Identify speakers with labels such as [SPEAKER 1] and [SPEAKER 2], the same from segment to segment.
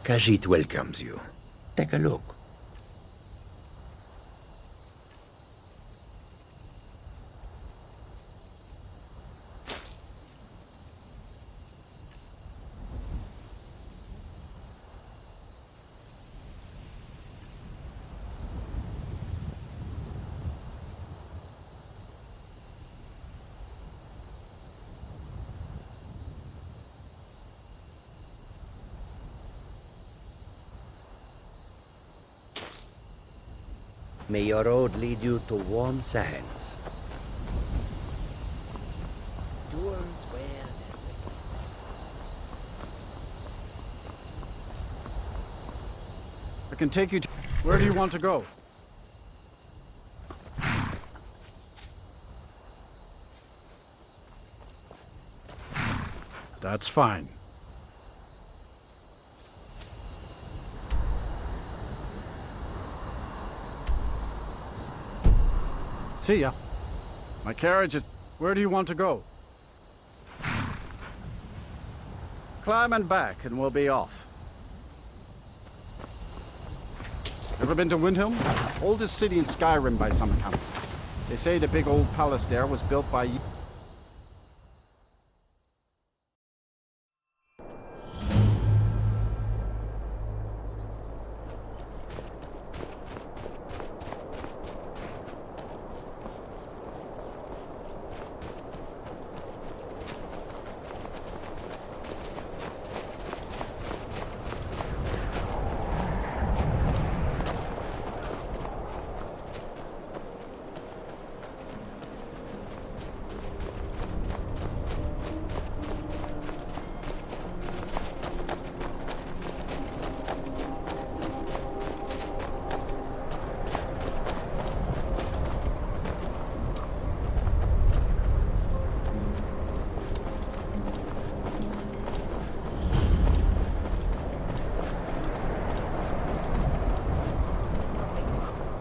[SPEAKER 1] Khajiit welcomes you. Take a look. May your road lead you to warm sands. Dwarves wear
[SPEAKER 2] I can take you to... Where do you want to go? That's fine. See ya. My carriage is... Where do you want to go? Climb and back and we'll be off. Ever been to Windhelm? Oldest city in Skyrim by some account. They say the big old palace there was built by...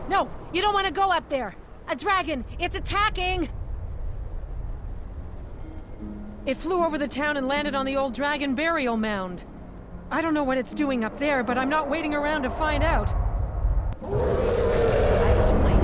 [SPEAKER 3] No, you don't want to go up there. A dragon, it's attacking! It flew over the town and landed on the old dragon burial mound. I don't know what it's doing up there, but I'm not waiting around to find out. It's late.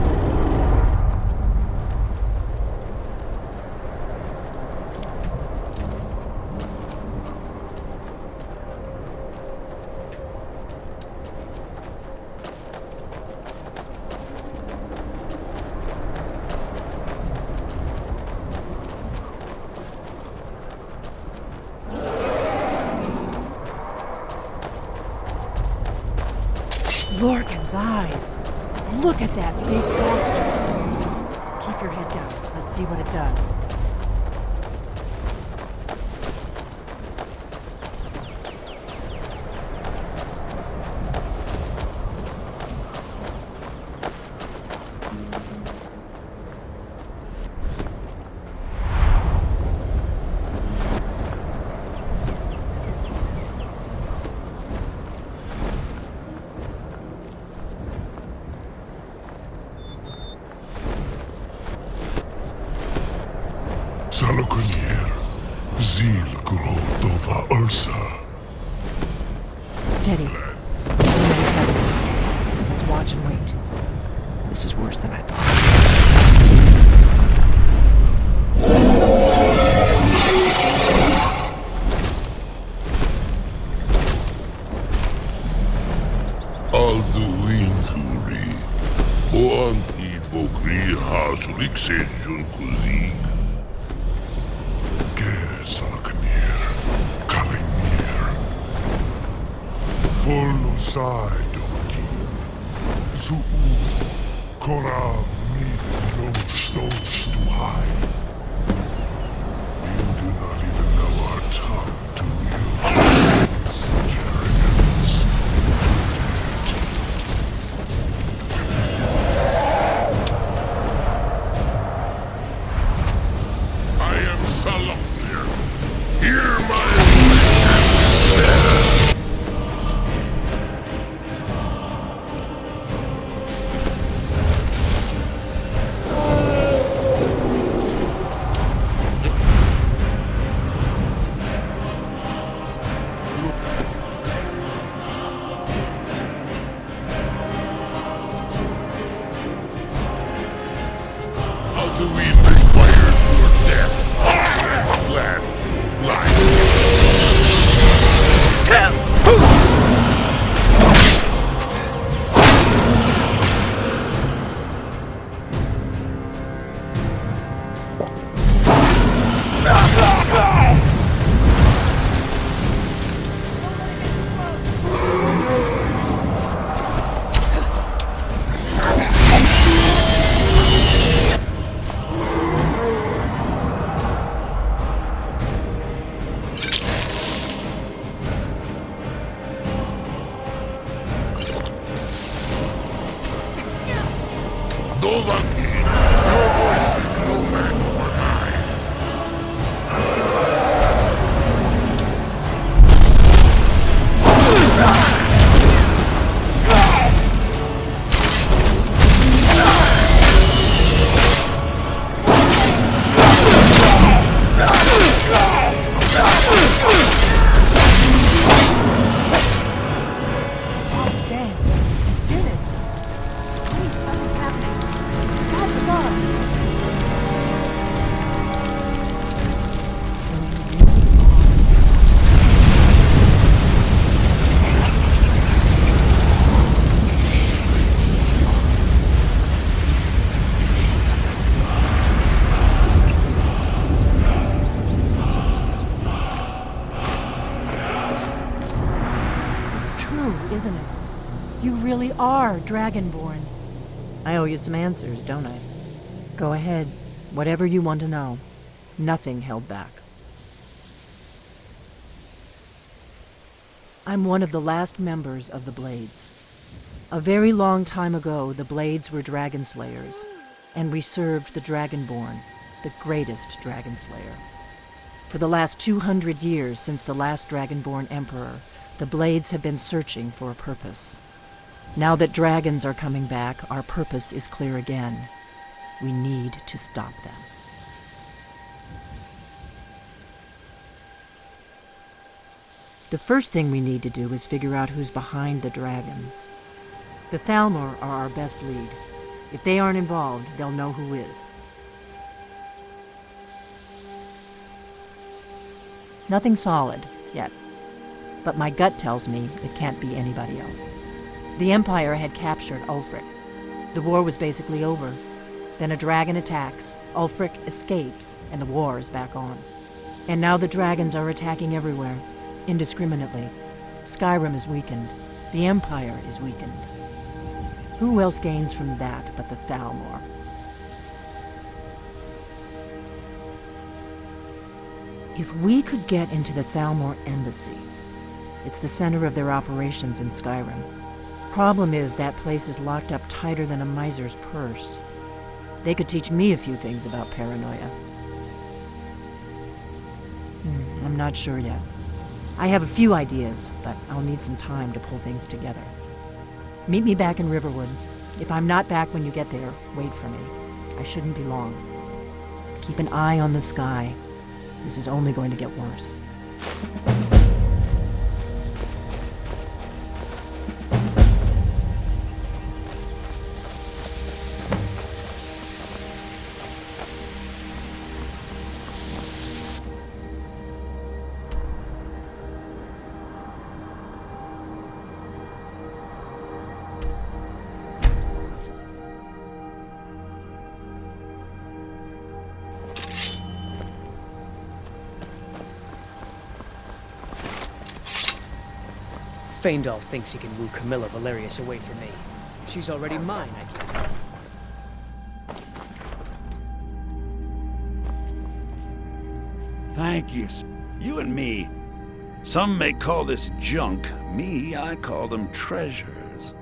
[SPEAKER 3] Lorcan's eyes. Look at that big bastard. Keep your head down. Let's see what it does.
[SPEAKER 4] Salakunir, Zil Gurotova Ursa.
[SPEAKER 3] Steady. It's happening. Let's watch and wait. This is worse than I thought.
[SPEAKER 4] Alduinturi, Oantid Vokri Hasuliksenjun Kuzik. Salakunir, Kalinir. Folosai Dokin. Zuu, Korav, Meet, no stones to hide. You do not even know our tongue, do you? Such arrogance. I am Salaknir. Hear my
[SPEAKER 3] isn't it? You really are Dragonborn. I owe you some answers, don't I? Go ahead. Whatever you want to know. Nothing held back. I'm one of the last members of the Blades. A very long time ago, the Blades were dragon slayers, and we served the Dragonborn, the greatest dragon slayer. For the last 200 years since the last Dragonborn Emperor, the Blades have been searching for a purpose. Now that dragons are coming back, our purpose is clear again. We need to stop them. The first thing we need to do is figure out who's behind the dragons. The Thalmor are our best lead. If they aren't involved, they'll know who is. Nothing solid, yet. But my gut tells me it can't be anybody else. The Empire had captured Ulfric. The war was basically over. Then a dragon attacks, Ulfric escapes, and the war is back on. And now the dragons are attacking everywhere, indiscriminately. Skyrim is weakened. The Empire is weakened. Who else gains from that but the Thalmor? If we could get into the Thalmor embassy, it's the center of their operations in Skyrim. Problem is, that place is locked up tighter than a miser's purse. They could teach me a few things about paranoia. I'm not sure yet. I have a few ideas, but I'll need some time to pull things together. Meet me back in Riverwood. If I'm not back when you get there, wait for me. I shouldn't be long. Keep an eye on the sky. This is only going to get worse.
[SPEAKER 5] Feindal thinks he can woo Camilla Valerius away from me. She's already mine, I can't.
[SPEAKER 6] Thank you. You and me. Some may call this junk. Me, I call them treasures.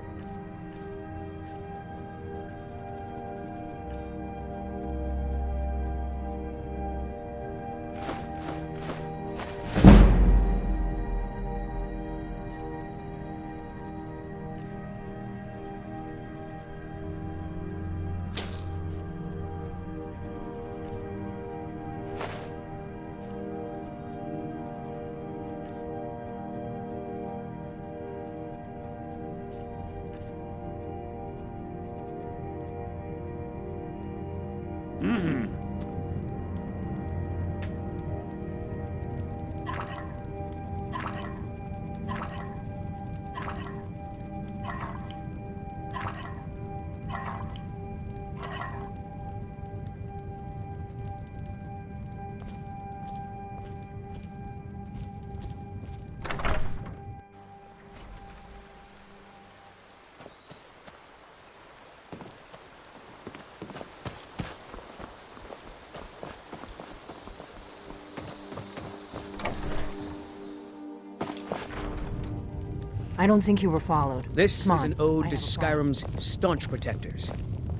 [SPEAKER 3] I don't think you were followed.
[SPEAKER 5] This
[SPEAKER 3] Come
[SPEAKER 5] is
[SPEAKER 3] on,
[SPEAKER 5] an ode
[SPEAKER 3] I
[SPEAKER 5] to
[SPEAKER 3] have a plan.
[SPEAKER 5] Skyrim's staunch protectors,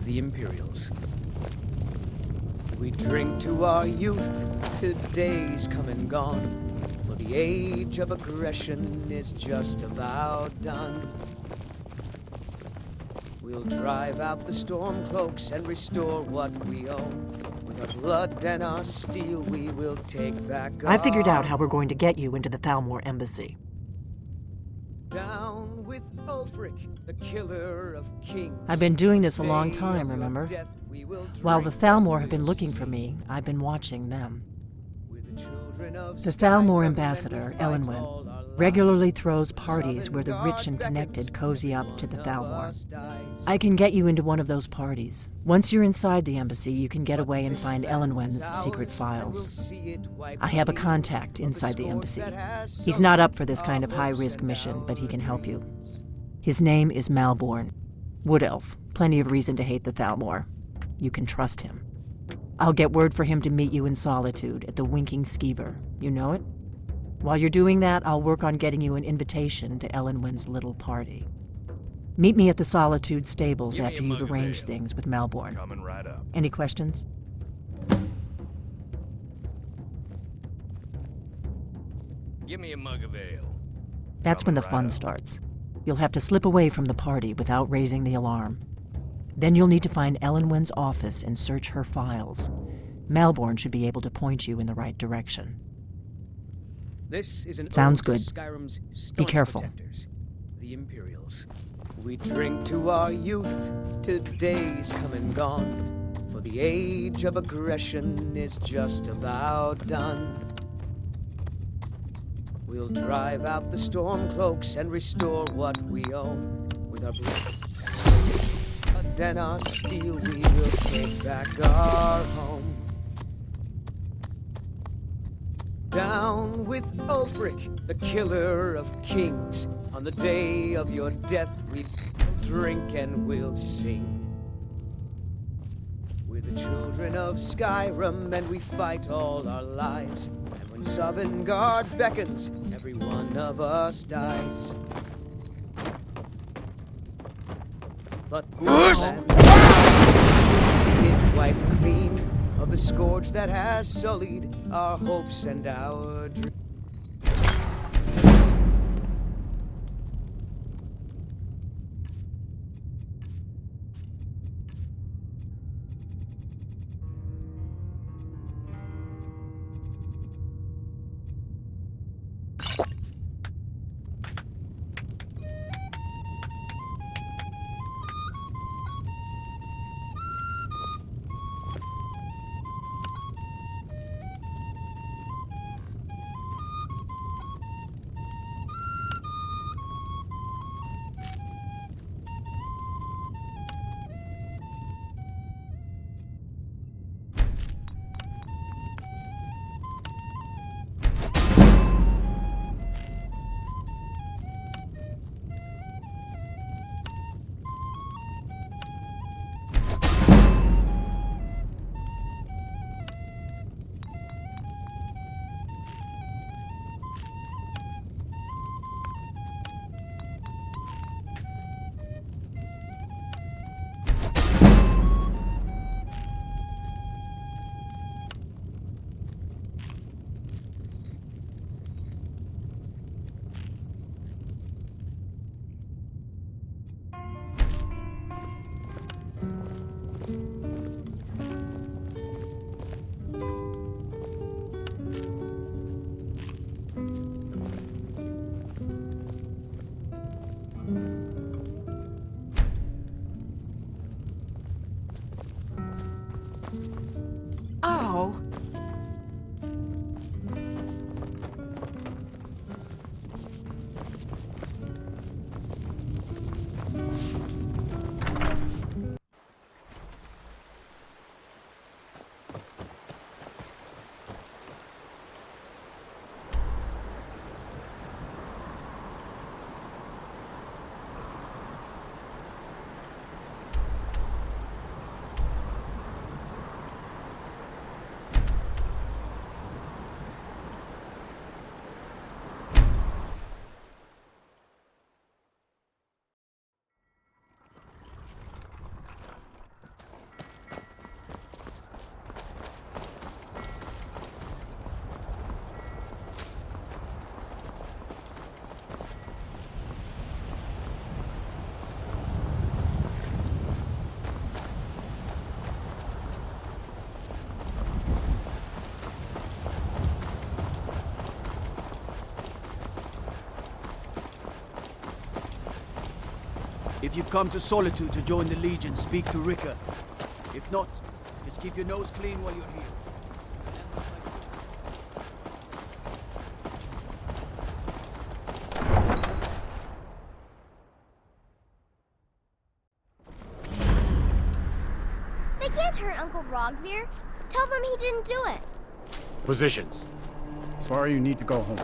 [SPEAKER 5] the Imperials. We drink to our youth, to days come and gone, for the age of aggression is just about done. We'll drive out the stormcloaks and restore what we own. With our blood and our steel, we will take back
[SPEAKER 3] I figured out
[SPEAKER 5] our
[SPEAKER 3] how we're going to get you into the Thalmor embassy.
[SPEAKER 5] Down with Ulfric, the killer of kings.
[SPEAKER 3] I've been doing this a long
[SPEAKER 5] Day
[SPEAKER 3] time,
[SPEAKER 5] of
[SPEAKER 3] remember?
[SPEAKER 5] death we will
[SPEAKER 3] While the
[SPEAKER 5] drink,
[SPEAKER 3] Thalmor have been
[SPEAKER 5] we'll
[SPEAKER 3] looking for
[SPEAKER 5] see.
[SPEAKER 3] me, I've been watching them.
[SPEAKER 5] We're the children of
[SPEAKER 3] The Thalmor
[SPEAKER 5] Skyrim,
[SPEAKER 3] ambassador,
[SPEAKER 5] and we fight
[SPEAKER 3] Elenwen,
[SPEAKER 5] all our
[SPEAKER 3] regularly throws parties where the rich and connected cozy up to the Thalmor. I can get you into one of those parties. Once you're inside the embassy, you can get away and find Elenwen's secret files. I have a contact inside the embassy. He's not up for this kind of high-risk mission, but he can help you. His name is Malborn. Wood Elf. Plenty of reason to hate the Thalmor. You can trust him. I'll get word for him to meet you in Solitude at the Winking Skeever. You know it? While you're doing that, I'll work on getting you an invitation to Elenwen's little party. Meet me at the Solitude stables after you've arranged things with Malborn.
[SPEAKER 4] Coming right up.
[SPEAKER 3] Any questions?
[SPEAKER 7] Give me a mug of ale.
[SPEAKER 3] That's when the fun starts. You'll have to slip away from the party without raising the alarm. Then you'll need to find Elenwen's office and search her files. Malborn should be able to point you in the right direction.
[SPEAKER 5] This is an
[SPEAKER 3] Sounds
[SPEAKER 5] ode to
[SPEAKER 3] good.
[SPEAKER 5] Skyrim's
[SPEAKER 3] Be
[SPEAKER 5] staunch
[SPEAKER 3] careful.
[SPEAKER 5] protectors, the Imperials. We drink to our youth, to days come and gone, for the age of aggression is just about done. We'll drive out the storm cloaks and restore what we own with our blood and our steel. We will take back our home. Down with Ulfric, the killer of kings. On the day of your death, we drink and we'll sing. We're the children of Skyrim, and we fight all our lives. And when Sovngarde beckons, every one of us dies. But this land, we'll see it wiped clean of the scourge that has sullied our hopes and our dreams.
[SPEAKER 3] Oh.
[SPEAKER 8] If you've come to Solitude to join the Legion, speak to Rika. If not, just keep your nose clean while you're here.
[SPEAKER 9] They can't hurt Uncle Rogvir. Tell them he didn't do it.
[SPEAKER 10] Positions.
[SPEAKER 2] Sorry, you need to go home.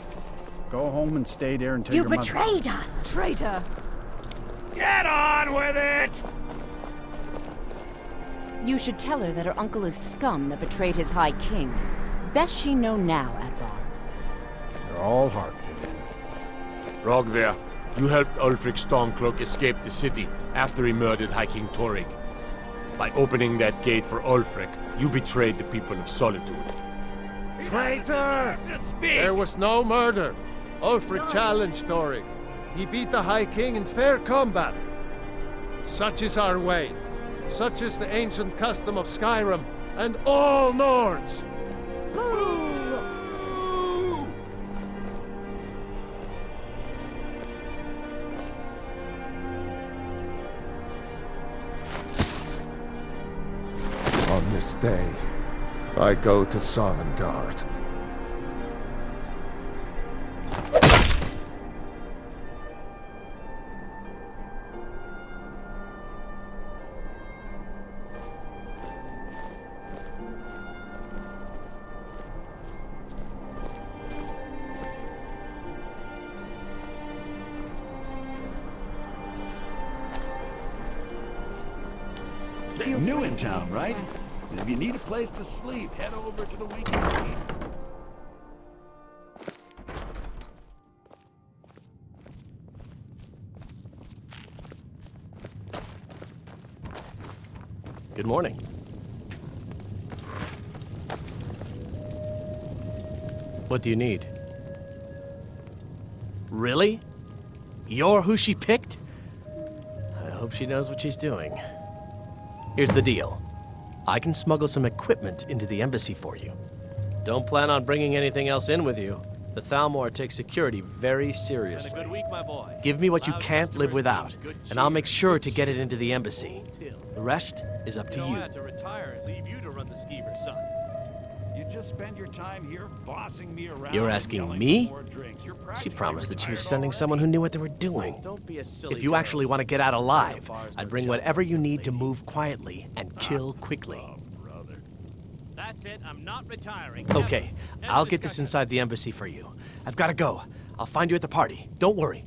[SPEAKER 2] Go home and stay there until
[SPEAKER 3] You
[SPEAKER 2] your mother...
[SPEAKER 3] betrayed us! Traitor!
[SPEAKER 6] Get on with it!
[SPEAKER 11] You should tell her that her uncle is scum that betrayed his High King. Best she know now, Advar.
[SPEAKER 2] They're all hard-fitted.
[SPEAKER 10] Rogvir, you helped Ulfric Stormcloak escape the city after he murdered High King Torrig. By opening that gate for Ulfric, you betrayed the people of Solitude.
[SPEAKER 6] Traitor!
[SPEAKER 12] There was no murder. Ulfric challenged Torrig. He beat the High King in fair combat. Such is our way. Such is the ancient custom of Skyrim and all Nords.
[SPEAKER 4] On this day, I go to Sovngarde.
[SPEAKER 6] They're new in town, right? If you need a place to sleep, head over to the weekend team.
[SPEAKER 13] Good morning. What do you need? Really? You're who she picked? I hope she knows what she's doing. Here's the deal. I can smuggle some equipment into the embassy for you. Don't plan on bringing anything else in with you. The Thalmor takes security very seriously.
[SPEAKER 5] Had a good week, my boy.
[SPEAKER 13] Give me what you can't live without, and I'll make sure to get it into the embassy. The rest is up to you.
[SPEAKER 7] I had to retire and leave you to run the skeever, son.
[SPEAKER 6] You just spend your time here bossing me around.
[SPEAKER 13] You're
[SPEAKER 6] and
[SPEAKER 13] asking
[SPEAKER 6] yelling
[SPEAKER 13] me?
[SPEAKER 6] for more drinks. You're
[SPEAKER 13] She
[SPEAKER 6] practically
[SPEAKER 13] promised that she was
[SPEAKER 6] retired
[SPEAKER 13] sending someone who knew what they were doing.
[SPEAKER 5] Don't be a silly
[SPEAKER 13] If you
[SPEAKER 5] girl.
[SPEAKER 13] actually want to get out alive, I'd bring whatever you need to move quietly and kill quickly.
[SPEAKER 7] That's it. I'm not retiring.
[SPEAKER 13] Okay,
[SPEAKER 7] End of
[SPEAKER 13] I'll get this
[SPEAKER 7] discussion.
[SPEAKER 13] inside the embassy for you. I've got to go. I'll find you at the party. Don't worry.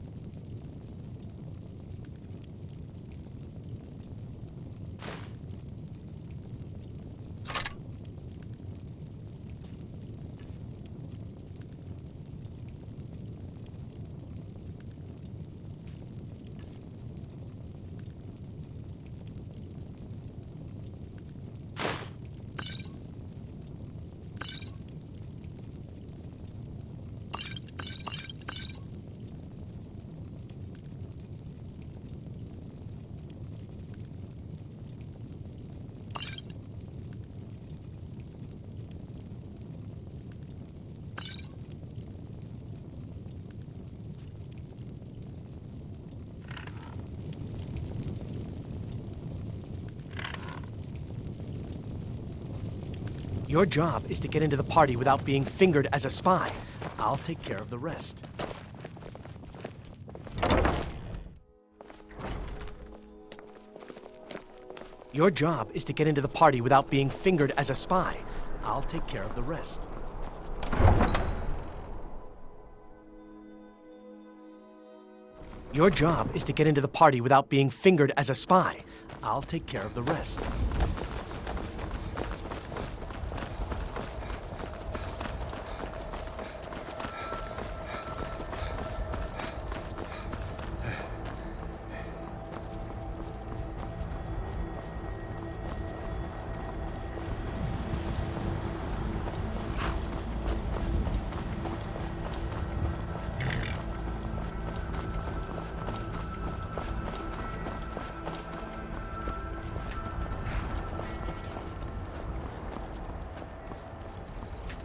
[SPEAKER 13] Your job is to get into the party without being fingered as a spy. I'll take care of the rest. Your job is to get into the party without being fingered as a spy. I'll take care of the rest. Your job is to get into the party without being fingered as a spy. I'll take care of the rest.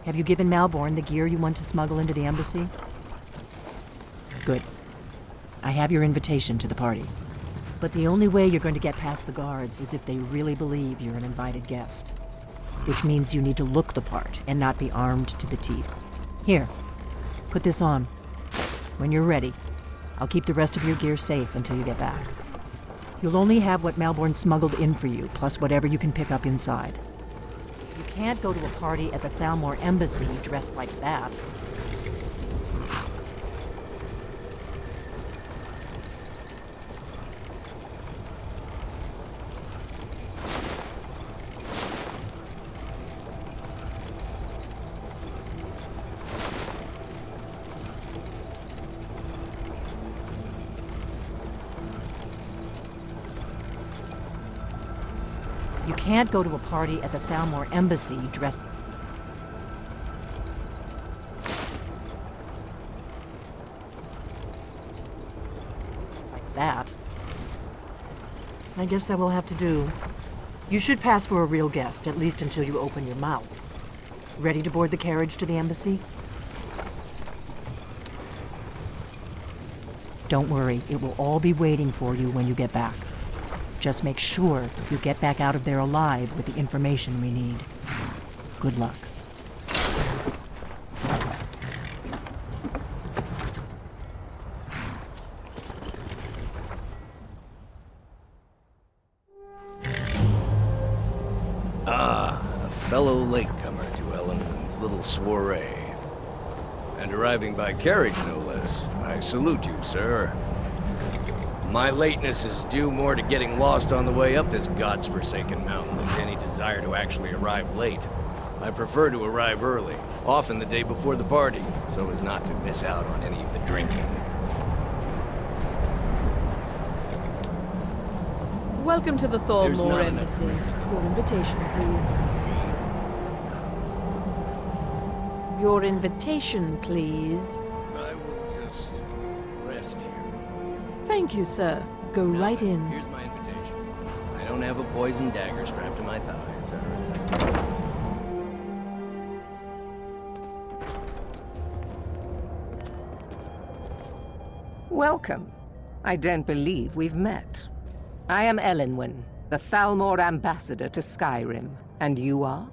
[SPEAKER 3] Have you given Malborn the gear you want to smuggle into the embassy? Good. I have your invitation to the party. But the only way you're going to get past the guards is if they really believe you're an invited guest. Which means you need to look the part and not be armed to the teeth. Here, put this on. When you're ready, I'll keep the rest of your gear safe until you get back. You'll only have what Malborn smuggled in for you, plus whatever you can pick up inside. You can't go to a party at the Thalmor Embassy dressed like that. You can't go to a party at the Thalmor Embassy dressed like that. I guess that will have to do. You should pass for a real guest, at least until you open your mouth. Ready to board the carriage to the embassy? Don't worry, it will all be waiting for you when you get back. Just make sure you get back out of there alive with the information we need. Good luck.
[SPEAKER 14] Ah, a fellow latecomer to Ellenman's little soiree. And arriving by carriage, no less. I salute you, sir. My lateness is due more to getting lost on the way up this god's-forsaken mountain than to any desire to actually arrive late. I prefer to arrive early, often the day before the party, so as not to miss out on any of the drinking.
[SPEAKER 15] Welcome to the Thalmor Embassy. Your invitation, please. Your invitation, please.
[SPEAKER 14] I will just rest here.
[SPEAKER 15] Thank you, sir. Go right in.
[SPEAKER 14] Here's my invitation. I don't have a poison dagger strapped to my thigh, etc.
[SPEAKER 16] Welcome. I don't believe we've met. I am Elenwen, the Thalmor ambassador to Skyrim. And you are?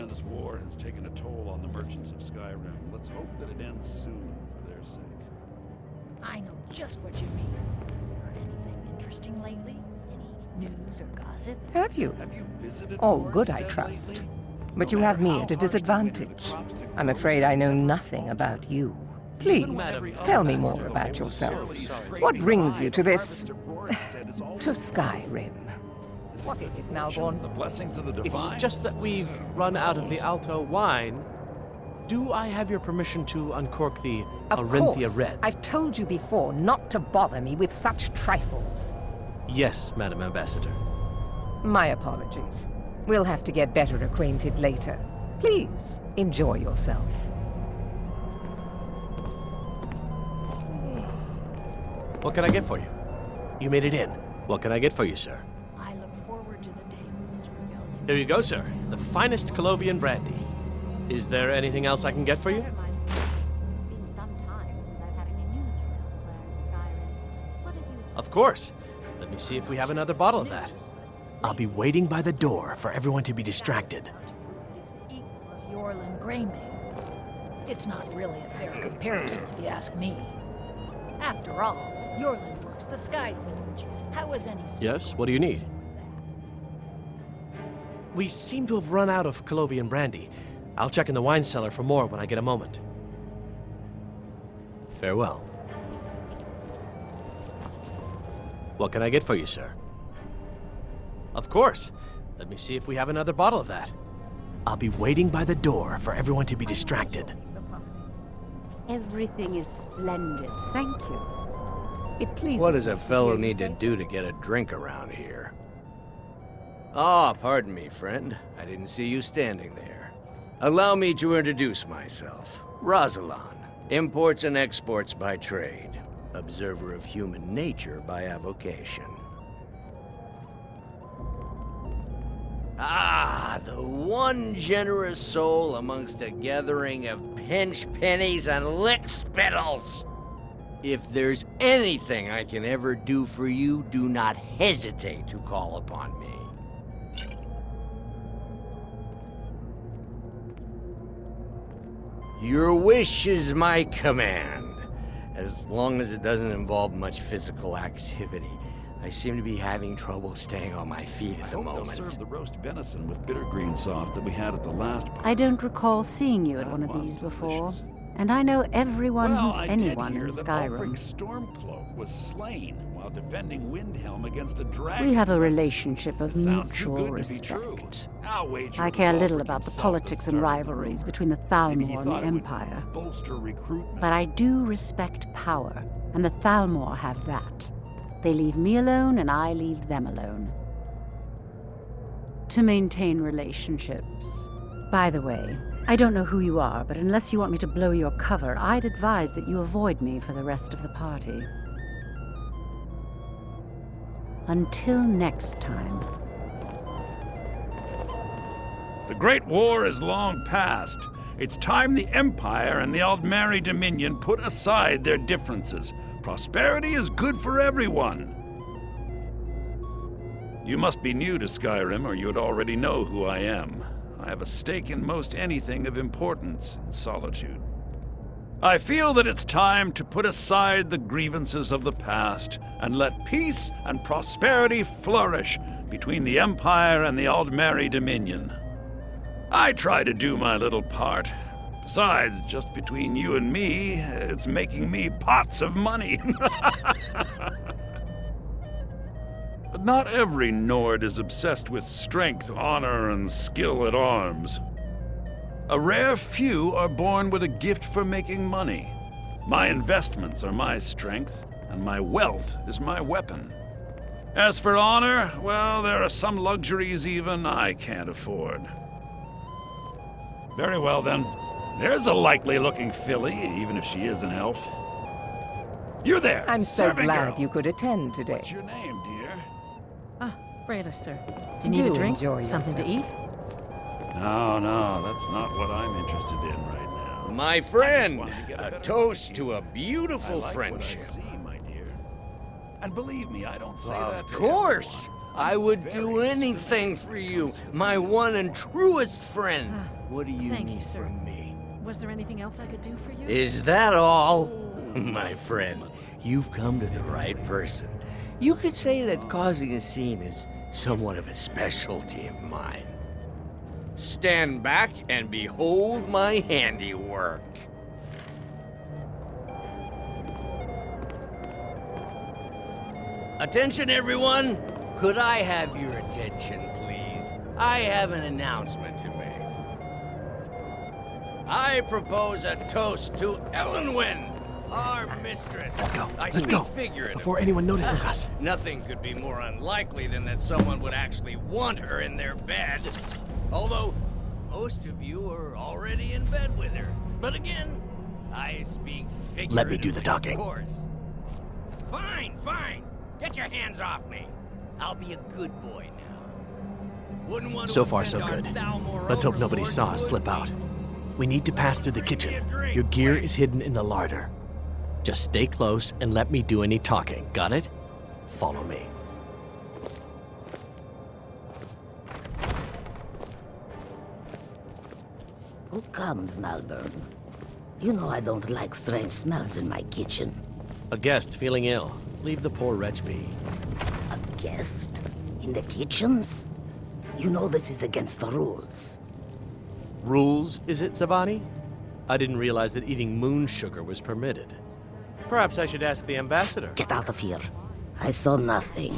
[SPEAKER 6] This war has taken a toll on the merchants of Skyrim. Let's hope that it ends soon for their sake.
[SPEAKER 17] I know just what you mean. Heard anything interesting lately? Any news or gossip?
[SPEAKER 16] Have you?
[SPEAKER 6] Have you visited
[SPEAKER 16] All good, I trust. But you have me at a disadvantage. I'm afraid I know nothing about you. Please, tell me more about yourself. What brings you to this... to Skyrim? What is it, Malborn?
[SPEAKER 6] The blessings of the divine.
[SPEAKER 13] It's just that we've run out of the Alto wine. Do I have your permission to uncork the Arinthia Red?
[SPEAKER 16] I've told you before not to bother me with such trifles.
[SPEAKER 13] Yes, Madam Ambassador.
[SPEAKER 16] My apologies. We'll have to get better acquainted later. Please, enjoy yourself.
[SPEAKER 13] What can I get for you? You made it in. What can I get for you, sir?
[SPEAKER 17] I look forward to the day when this rebellion...
[SPEAKER 13] Here you go, sir. The finest Colovian brandy. Is there anything else I can get for you?
[SPEAKER 9] It's been some time since I've had any news from elsewhere in Skyrim. What have you...
[SPEAKER 13] Of course. Let me see if we have another bottle of that. I'll be waiting by the door for everyone to be distracted.
[SPEAKER 17] Yorlin Greymane. It's not really a fair comparison, if you ask me. After all, Yorlin works the Skyforge. How is any...
[SPEAKER 13] Yes, what do you need? We seem to have run out of Colovian brandy. I'll check in the wine cellar for more when I get a moment. Farewell. What can I get for you, sir? Of course. Let me see if we have another bottle of that. I'll be waiting by the door for everyone to be distracted.
[SPEAKER 11] Everything is splendid, thank you.
[SPEAKER 16] It pleases
[SPEAKER 14] What does a fellow
[SPEAKER 16] me
[SPEAKER 14] need to do to get a drink around here? Ah, pardon me, friend. I didn't see you standing there. Allow me to introduce myself. Rosalan, imports and exports by trade. Observer of human nature by avocation. Ah, the one generous soul amongst a gathering of pinch pennies and lick spittles. If there's anything I can ever do for you, do not hesitate to call upon me. Your wish is my command. as long as it doesn't involve much physical activity. I seem to be having trouble staying on my feet at the moment.
[SPEAKER 6] They'll serve the roast venison with bitter green sauce that we had at the last party.
[SPEAKER 18] I don't recall seeing you at one of these before. And I know everyone who's anyone in Skyrim.
[SPEAKER 6] Stormcloak was slain while defending Windhelm against a dragon.
[SPEAKER 18] We have a relationship of mutual respect. I care little about the politics and rivalries between the Thalmor and the Empire. But I do respect power, and the Thalmor have that. They leave me alone, and I leave them alone. To maintain relationships. By the way, I don't know who you are, but unless you want me to blow your cover, I'd advise that you avoid me for the rest of the party. Until next time.
[SPEAKER 6] The Great War is long past. It's time the Empire and the Aldmeri Dominion put aside their differences. Prosperity is good for everyone. You must be new to Skyrim, or you'd already know who I am. I have a stake in most anything of importance in Solitude. I feel that it's time to put aside the grievances of the past and let peace and prosperity flourish between the Empire and the Aldmeri Dominion. I try to do my little part. Besides, just between you and me, it's making me pots of money. But not every Nord is obsessed with strength, honor, and skill at arms. A rare few are born with a gift for making money. My investments are my strength, and my wealth is my weapon. As for honor, well, there are some luxuries even I can't afford. Very well, then. There's a likely-looking filly, even if she is an elf. You there,
[SPEAKER 16] I'm so
[SPEAKER 6] serving
[SPEAKER 16] glad
[SPEAKER 6] girl.
[SPEAKER 16] you could attend today.
[SPEAKER 6] What's your name, dear?
[SPEAKER 3] Brayla, sir. Do you need a drink? Something to eat?
[SPEAKER 6] No, that's not what I'm interested in right now.
[SPEAKER 14] My friend, a toast to a beautiful friendship.
[SPEAKER 6] What I see, my dear. And believe me, I don't say that
[SPEAKER 14] Of
[SPEAKER 6] to
[SPEAKER 14] course. I would do anything for you, my one and truest friend. What do you
[SPEAKER 3] Thank
[SPEAKER 14] need
[SPEAKER 3] you, sir.
[SPEAKER 14] from me?
[SPEAKER 3] Was there anything else I could do for you?
[SPEAKER 14] Is that all? My friend, you've come to the right person. You could say that causing a scene is somewhat of a specialty of mine. Stand back and behold my handiwork. Attention, everyone! Could I have your attention, please? I have an announcement to make. I propose a toast to Elenwen, our mistress.
[SPEAKER 13] Let's go. Before anyone notices us.
[SPEAKER 14] Nothing could be more unlikely than that someone would actually want her in their bed. Although, most of you are already in bed with her. But again, I speak figuratively.
[SPEAKER 13] Let me do the talking.
[SPEAKER 14] Of course. Fine. Get your hands off me. I'll be a good boy now. Wouldn't want to
[SPEAKER 13] So far, so
[SPEAKER 14] offend
[SPEAKER 13] good.
[SPEAKER 14] our Thalmor
[SPEAKER 13] Let's hope nobody
[SPEAKER 14] overlords,
[SPEAKER 13] saw us slip out. We need to pass through the kitchen. Your gear is hidden in the larder. Just stay close and let me do any talking. Got it? Follow me.
[SPEAKER 19] Who comes, Malburn? You know I don't like strange smells in my kitchen.
[SPEAKER 13] A guest feeling ill. Leave the poor wretch be.
[SPEAKER 19] A guest? In the kitchens? You know this is against the rules.
[SPEAKER 13] Rules, is it, Zavani? I didn't realize that eating moon sugar was permitted. Perhaps I should ask the ambassador.
[SPEAKER 19] Get out of here. I saw nothing.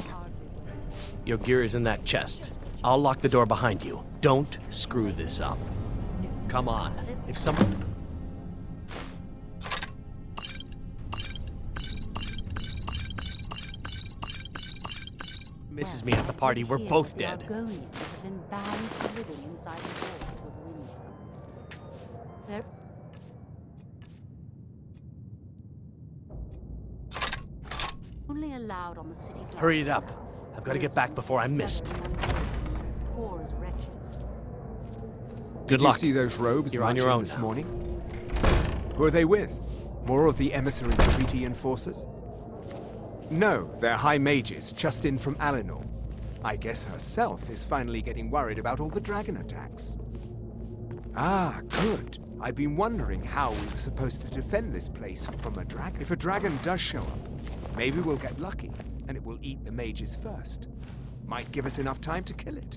[SPEAKER 13] Your gear is in that chest. I'll lock the door behind you. Don't screw this up. Come on. If someone... misses me at the party, we're both dead.
[SPEAKER 18] Argonians have been banned from living inside the walls of Windhelm. They're... only allowed on the city docks.
[SPEAKER 13] Hurry it up. I've got to get back before I'm missed.
[SPEAKER 18] As poor as wretches.
[SPEAKER 13] Good
[SPEAKER 20] Did
[SPEAKER 13] luck.
[SPEAKER 20] you see those robes
[SPEAKER 13] You're on your
[SPEAKER 20] marching
[SPEAKER 13] own
[SPEAKER 20] this
[SPEAKER 13] now.
[SPEAKER 20] morning? Who are they with? More of the emissaries' treaty enforcers? No, they're high mages, just in from Alinor. I guess herself is finally getting worried about all the dragon attacks. Ah, good. I've been wondering how we were supposed to defend this place from a dragon. If a dragon does show up, maybe we'll get lucky, and it will eat the mages first. Might give us enough time to kill it.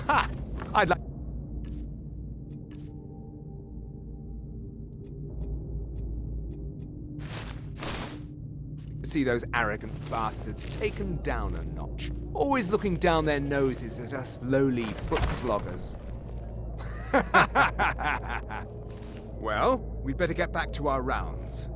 [SPEAKER 20] Ha! I'd like... see those arrogant bastards taken down a notch. Always looking down their noses at us lowly foot sloggers. Well, we'd better get back to our rounds.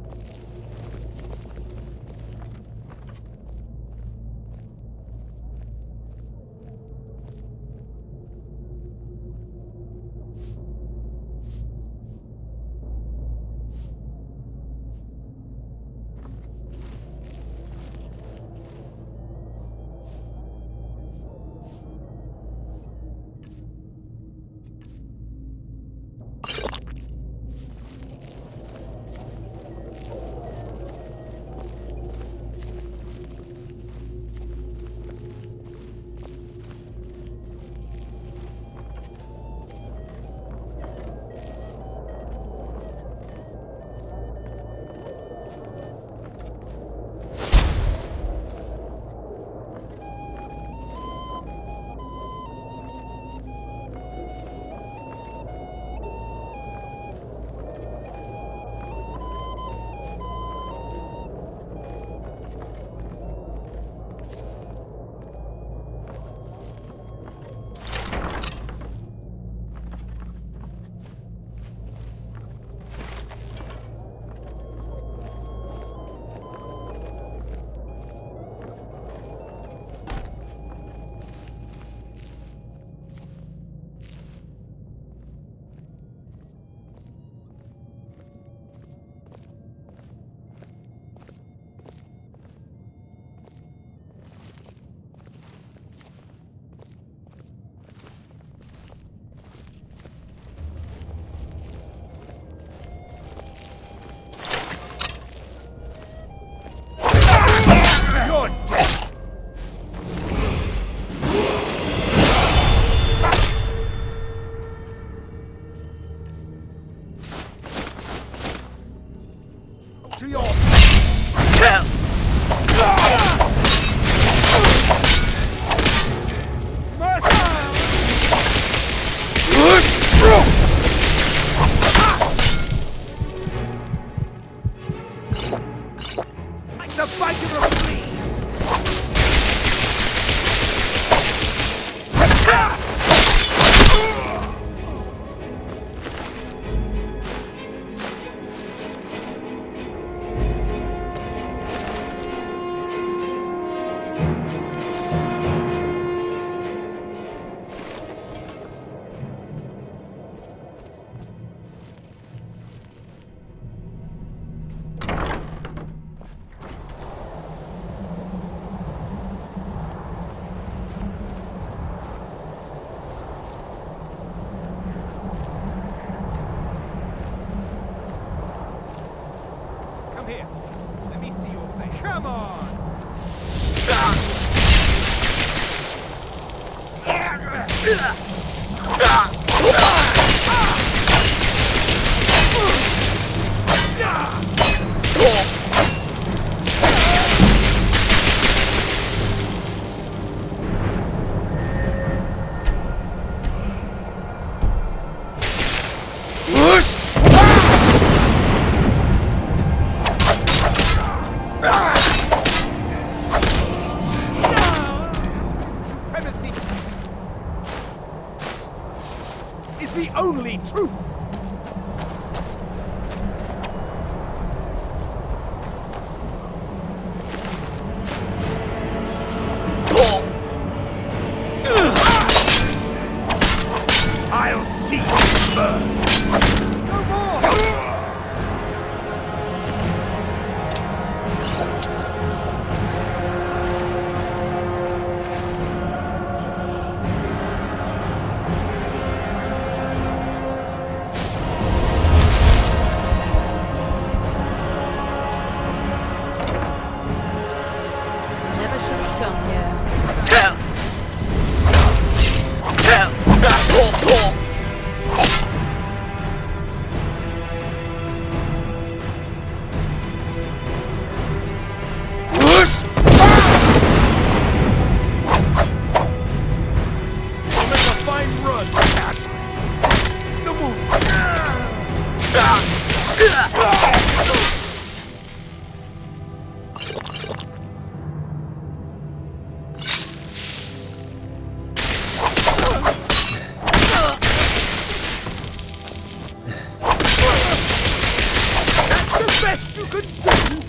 [SPEAKER 20] Best you could do!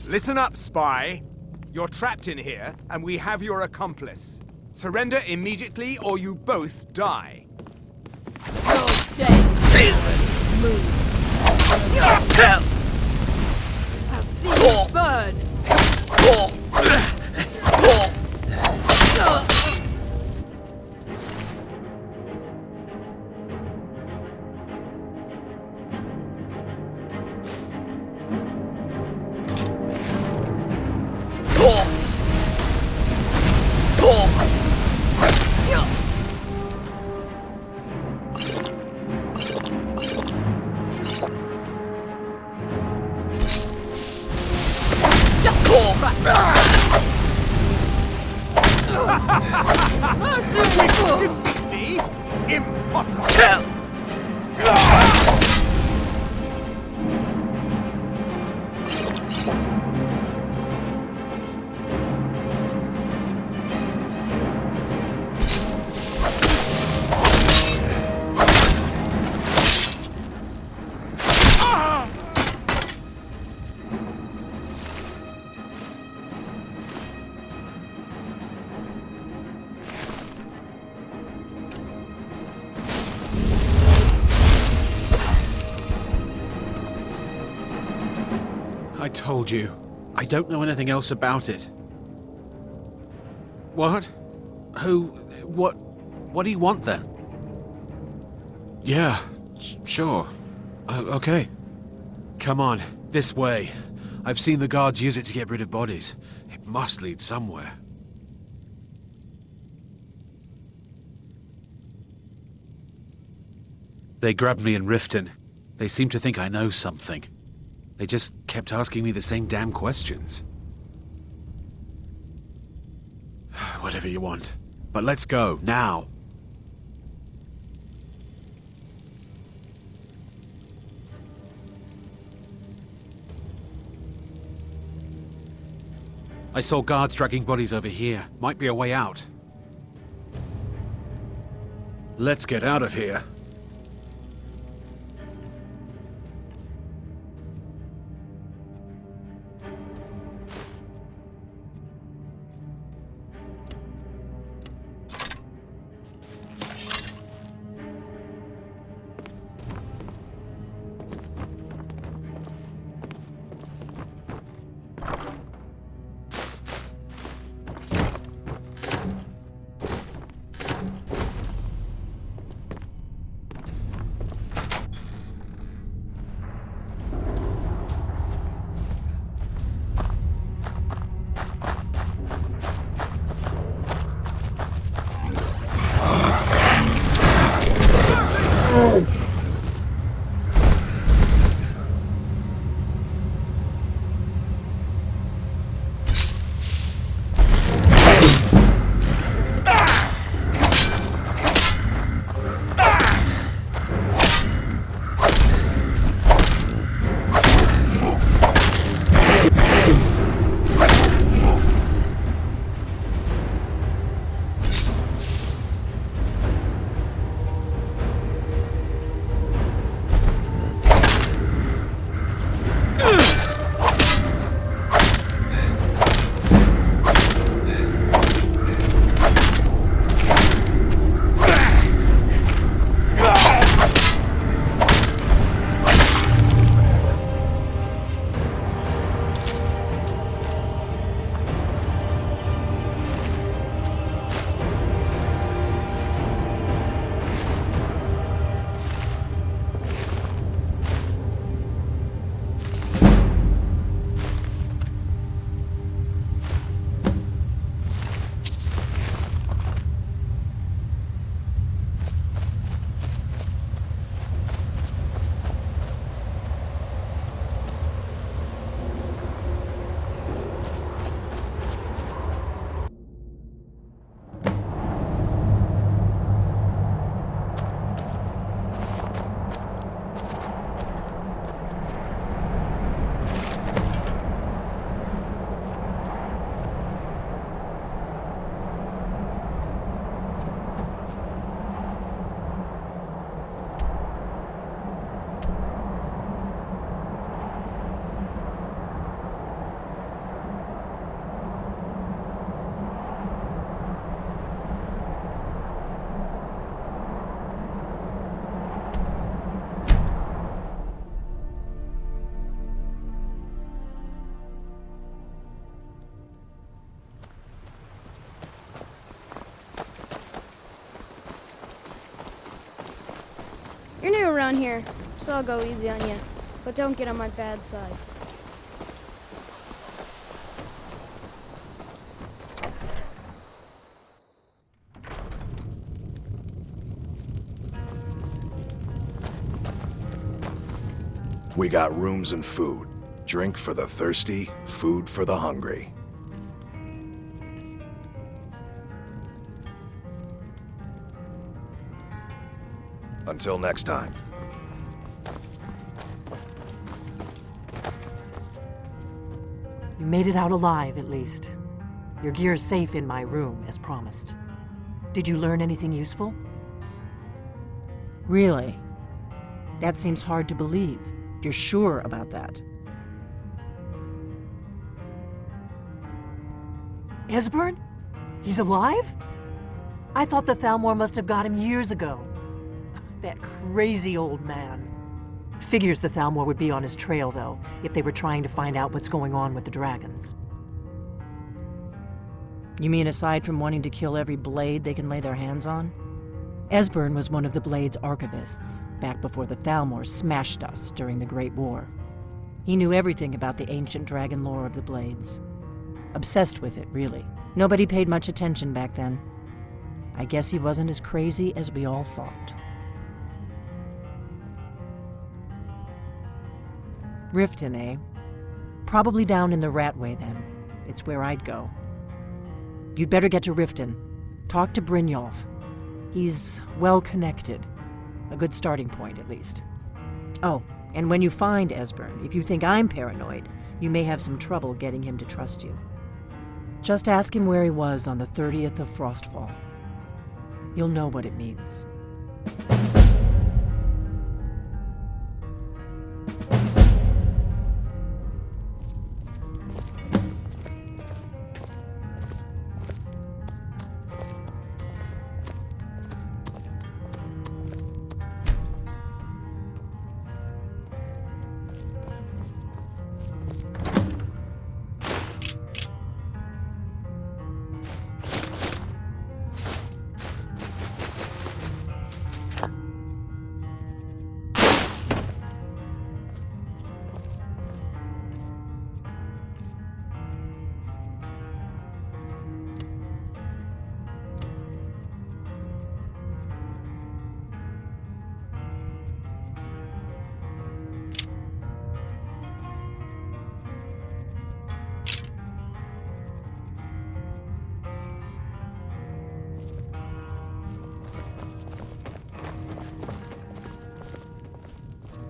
[SPEAKER 20] Listen up, spy. You're trapped in here, and we have your accomplice. Surrender immediately, or you both die.
[SPEAKER 15] You're dead. Move. I'll see you burn.
[SPEAKER 20] Defeat me? Impossible!
[SPEAKER 2] I told you. I don't know anything else about it. What? Who? What do you want then? Yeah, sure. Okay. Come on, this way. I've seen the guards use it to get rid of bodies. It must lead somewhere.
[SPEAKER 21] They grabbed me in Riften. They seem to think I know something. They just kept asking me the same damn questions. Whatever you want. But let's go, now. I saw guards dragging bodies over here. Might be a way out. Let's get out of here.
[SPEAKER 22] You're new around here, so I'll go easy on you. But don't get on my bad side.
[SPEAKER 23] We got rooms and food. Drink for the thirsty, food for the hungry. Until next time.
[SPEAKER 3] You made it out alive, at least. Your gear's safe in my room, as promised. Did you learn anything useful? Really? That seems hard to believe. You're sure about that? Esbern? He's alive? I thought the Thalmor must have got him years ago. That crazy old man. Figures the Thalmor would be on his trail, though, if they were trying to find out what's going on with the dragons. You mean aside from wanting to kill every blade they can lay their hands on? Esbern was one of the Blade's archivists, back before the Thalmor smashed us during the Great War. He knew everything about the ancient dragon lore of the Blades. Obsessed with it, really. Nobody paid much attention back then. I guess he wasn't as crazy as we all thought. Riften, eh? Probably down in the Ratway, then. It's where I'd go. You'd better get to Riften. Talk to Brynjolf. He's well-connected. A good starting point, at least. Oh, and when you find Esbern, if you think I'm paranoid, you may have some trouble getting him to trust you. Just ask him where he was on the 30th of Frostfall. You'll know what it means.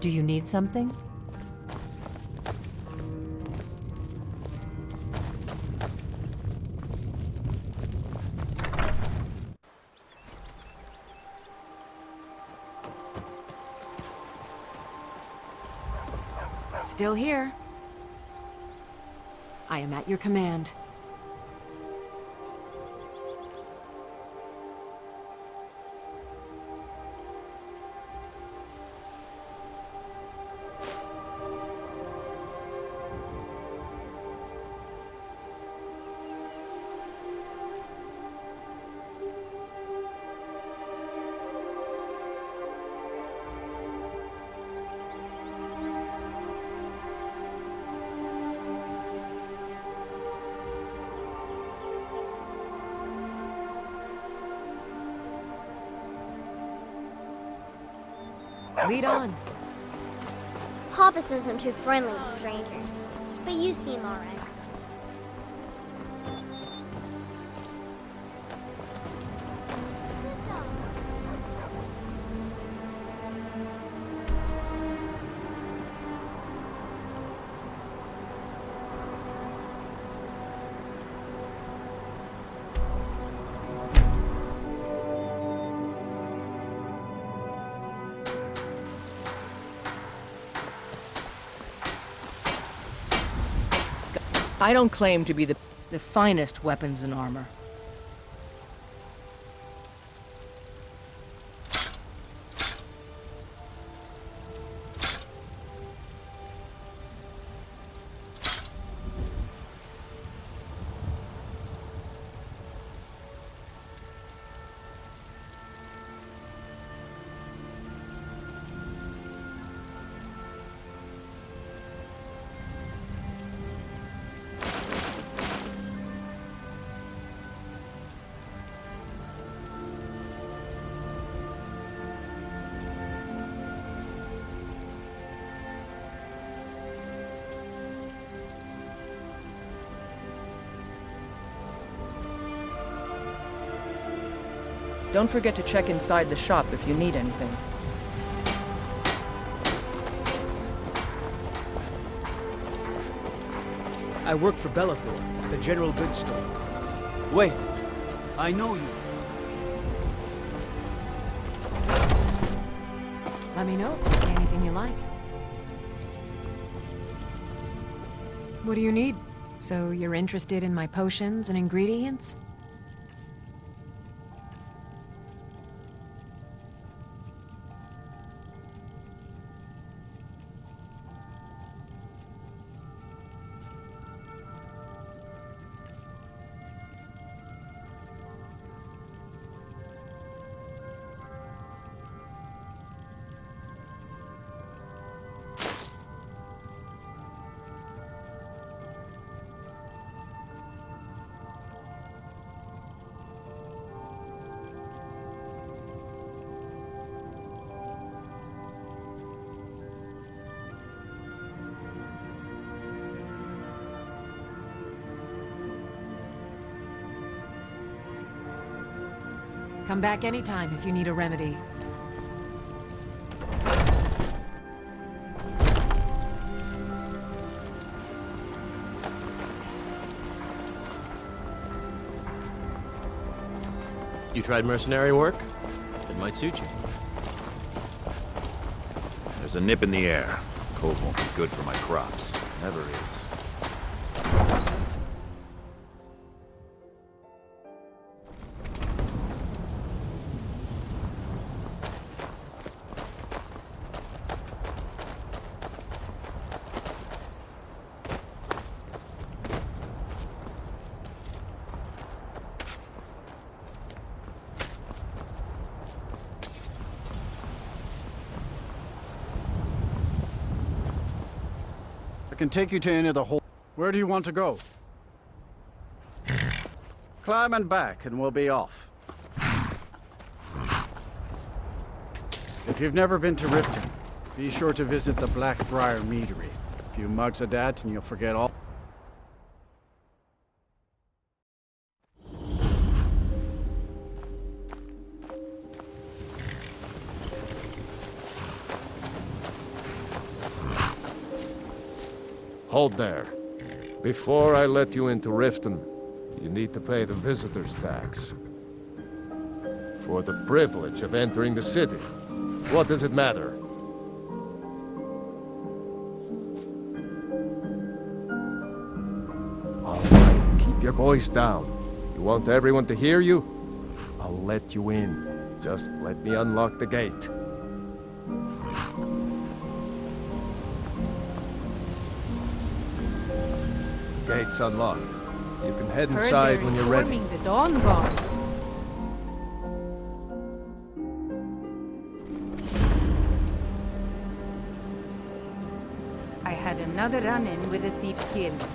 [SPEAKER 3] Do you need something?
[SPEAKER 1] Still here. I am at your command. Lead on.
[SPEAKER 8] Papa says I'm too friendly with strangers, but you seem alright.
[SPEAKER 3] I don't claim to be the finest weapons and armor. Don't forget to check inside the shop if you need anything.
[SPEAKER 5] I work for Bellathor, the general goods store. Wait, I know you.
[SPEAKER 1] Let me know if you see anything you like. What do you need? So you're interested in my potions and ingredients? Come back anytime if you need a remedy.
[SPEAKER 13] You tried mercenary work? It might suit you.
[SPEAKER 21] There's a nip in the air. Cold won't be good for my crops. Never is.
[SPEAKER 2] I can take you to any of the hole. Where do you want to go? Climb and back, and we'll be off. If you've never been to Riften, be sure to visit the Blackbriar Meadery. A few mugs of that, and you'll forget all.
[SPEAKER 4] Hold there. Before I let you into Riften, you need to pay the visitor's tax. For the privilege of entering the city. What does it matter? All right, keep your voice down. You want everyone to hear you? I'll let you in. Just let me unlock the gate. Gate's unlocked. You can head inside when you're ready.
[SPEAKER 15] The Dawn Guard.
[SPEAKER 10] I had another run-in with a thief's guild.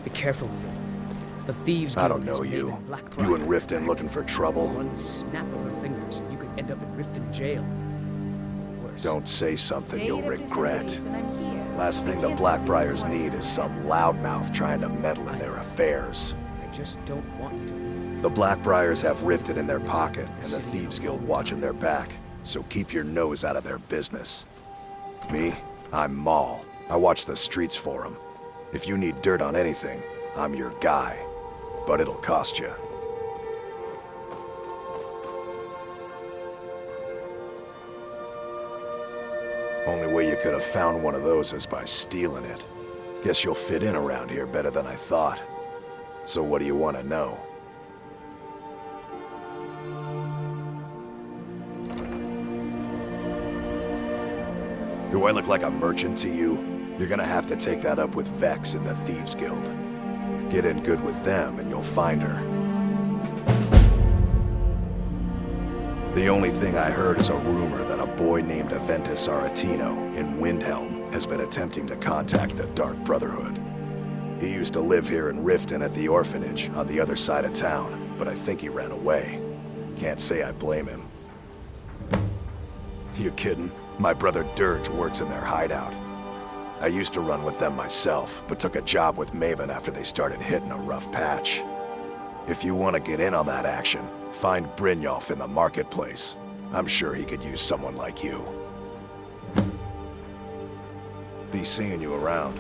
[SPEAKER 5] Be careful, Will. The thieves
[SPEAKER 23] I don't
[SPEAKER 5] guild
[SPEAKER 23] know
[SPEAKER 5] is
[SPEAKER 23] you.
[SPEAKER 5] made in Blackbriar.
[SPEAKER 23] You and Riften looking for trouble?
[SPEAKER 5] One snap of her fingers, and you could end up in Riften jail. Worse.
[SPEAKER 23] Don't say something you'll regret.
[SPEAKER 10] And I'm here.
[SPEAKER 23] Last thing the Blackbriars need is some loudmouth trying to meddle in their affairs.
[SPEAKER 5] I just don't want you to leave.
[SPEAKER 23] The Blackbriars have Riften in their pocket, and the Thieves Guild watching their back, so keep your nose out of their business. Me? I'm Maul. I watch the streets for them. If you need dirt on anything, I'm your guy. But it'll cost you. Only way you could have found one of those is by stealing it. Guess you'll fit in around here better than I thought. So what do you want to know? Do I look like a merchant to you? You're gonna have to take that up with Vex in the Thieves Guild. Get in good with them and you'll find her. The only thing I heard is a rumor that a boy named Aventus Aretino in Windhelm has been attempting to contact the Dark Brotherhood. He used to live here in Riften at the orphanage on the other side of town, but I think he ran away. Can't say I blame him. You kidding? My brother Dirge works in their hideout. I used to run with them myself, but took a job with Maven after they started hitting a rough patch. If you want to get in on that action, find Brynjolf in the marketplace. I'm sure he could use someone like you. Be seeing you around.